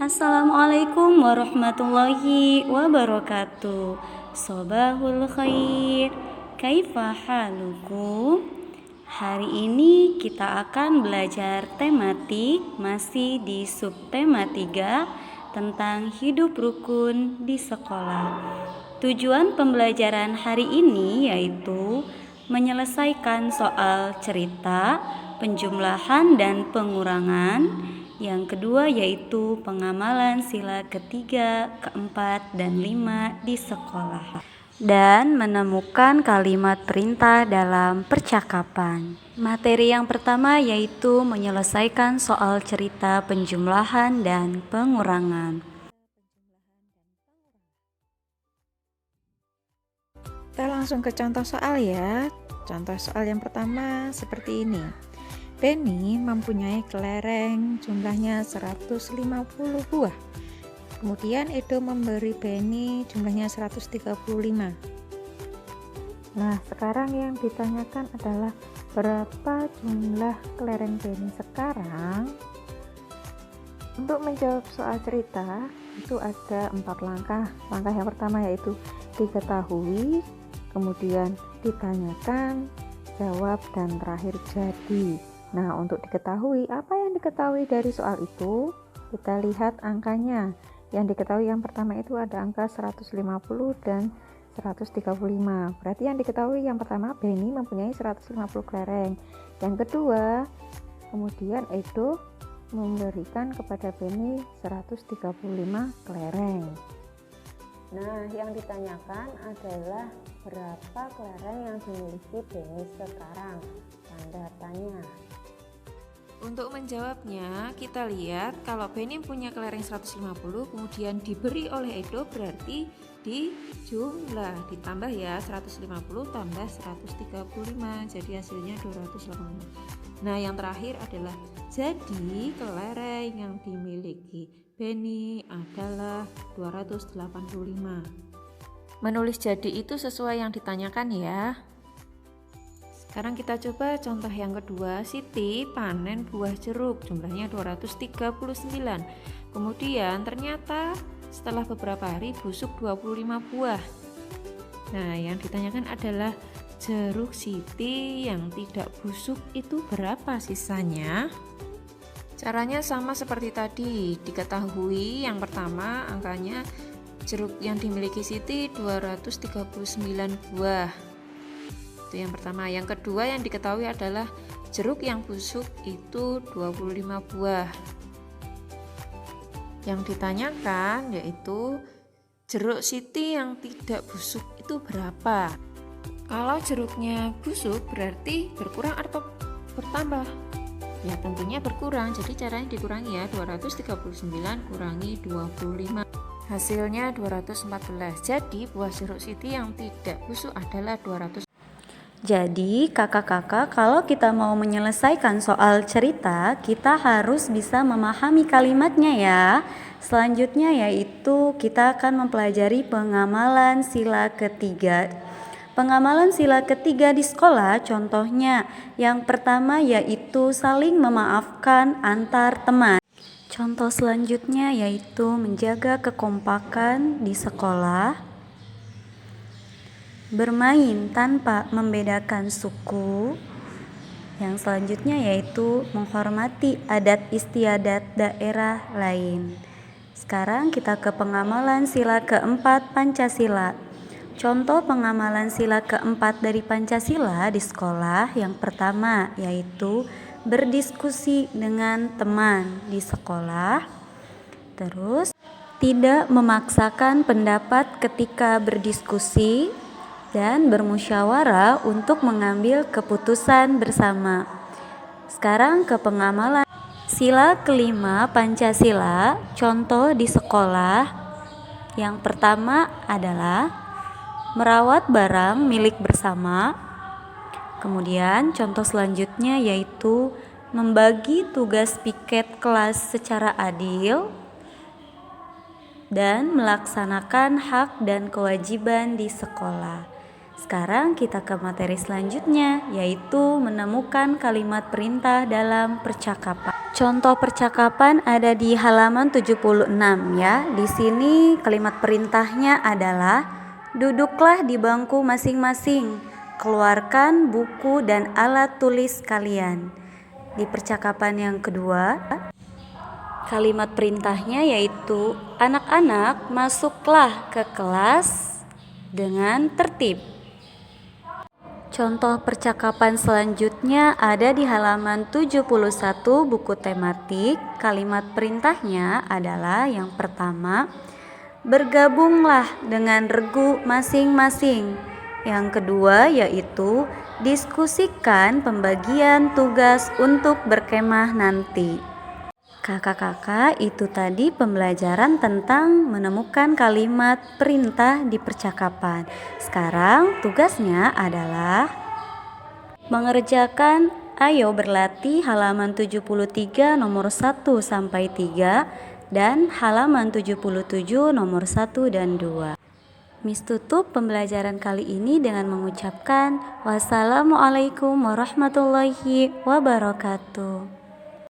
Assalamualaikum warahmatullahi wabarakatuh. Sobahul khair. Kaifa halukum? Hari ini kita akan belajar tematik masih di subtema 3 tentang hidup rukun di sekolah. Tujuan pembelajaran hari ini yaitu menyelesaikan soal cerita, penjumlahan dan pengurangan. Yang kedua yaitu pengamalan sila ketiga, keempat, dan 5 di sekolah. Dan menemukan kalimat perintah dalam percakapan. Materi yang pertama yaitu menyelesaikan soal cerita, penjumlahan, dan pengurangan. Kita langsung ke contoh soal ya. Contoh soal yang pertama seperti ini. Benny mempunyai kelereng jumlahnya 150 buah. Kemudian Edo memberi Benny jumlahnya 135. Nah, sekarang yang ditanyakan adalah berapa jumlah kelereng Benny sekarang. Untuk menjawab soal cerita itu ada 4 langkah. Langkah yang pertama yaitu diketahui, kemudian ditanyakan, jawab, dan terakhir jadi. Nah, untuk diketahui, apa yang diketahui dari soal itu? Kita lihat angkanya. Yang diketahui yang pertama itu ada angka 150 dan 135. Berarti yang diketahui yang pertama, Benny mempunyai 150 kelereng. Yang kedua, kemudian Edo memberikan kepada Benny 135 kelereng. Nah, yang ditanyakan adalah berapa kelereng yang dimiliki Benny sekarang? Tanda tanya. Untuk menjawabnya, kita lihat kalau Benny punya kelereng 150, kemudian diberi oleh Edo berarti di jumlah ditambah ya, 150 tambah 135, jadi hasilnya 280. Nah, yang terakhir adalah jadi kelereng yang dimiliki Benny adalah 285. Menulis jadi itu sesuai yang ditanyakan ya. Sekarang kita coba contoh yang kedua. Siti panen buah jeruk jumlahnya 239. Kemudian ternyata setelah beberapa hari busuk 25 buah. Nah, yang ditanyakan adalah jeruk Siti yang tidak busuk itu berapa sisanya? Caranya sama seperti tadi. Diketahui yang pertama angkanya jeruk yang dimiliki Siti 239 buah. Itu yang pertama. Yang kedua yang diketahui adalah jeruk yang busuk itu 25 buah. Yang ditanyakan yaitu jeruk Siti yang tidak busuk itu berapa? Kalau jeruknya busuk berarti berkurang atau bertambah? Ya tentunya berkurang, jadi caranya dikurangi ya, 239 kurangi 25. Hasilnya 214. Jadi buah jeruk Siti yang tidak busuk adalah 200. Jadi kakak-kakak, kalau kita mau menyelesaikan soal cerita, kita harus bisa memahami kalimatnya ya. Selanjutnya yaitu kita akan mempelajari pengamalan sila ketiga. Pengamalan sila ketiga di sekolah contohnya yang pertama yaitu saling memaafkan antar teman. Contoh selanjutnya yaitu menjaga kekompakan di sekolah. Bermain tanpa membedakan suku. Yang selanjutnya yaitu menghormati adat istiadat daerah lain. Sekarang kita ke pengamalan sila keempat Pancasila. Contoh pengamalan sila keempat dari Pancasila di sekolah yang pertama yaitu berdiskusi dengan teman di sekolah. Terus tidak memaksakan pendapat ketika berdiskusi dan bermusyawarah untuk mengambil keputusan bersama. Sekarang ke pengamalan sila kelima Pancasila, contoh di sekolah. Yang pertama adalah merawat barang milik bersama. Kemudian contoh selanjutnya yaitu membagi tugas piket kelas secara adil dan melaksanakan hak dan kewajiban di sekolah. Sekarang kita ke materi selanjutnya, yaitu menemukan kalimat perintah dalam percakapan. Contoh percakapan ada di halaman 76 ya. Di sini kalimat perintahnya adalah duduklah di bangku masing-masing, keluarkan buku dan alat tulis kalian. Di percakapan yang kedua, kalimat perintahnya yaitu anak-anak masuklah ke kelas dengan tertib. Contoh percakapan selanjutnya ada di halaman 71 buku tematik. Kalimat perintahnya adalah yang pertama, bergabunglah dengan regu masing-masing. Yang kedua yaitu diskusikan pembagian tugas untuk berkemah nanti. Kakak-kakak, itu tadi pembelajaran tentang menemukan kalimat perintah di percakapan. Sekarang tugasnya adalah mengerjakan ayo berlatih halaman 73 nomor 1 sampai 3 dan halaman 77 nomor 1 dan 2. Miss tutup pembelajaran kali ini dengan mengucapkan wassalamualaikum warahmatullahi wabarakatuh.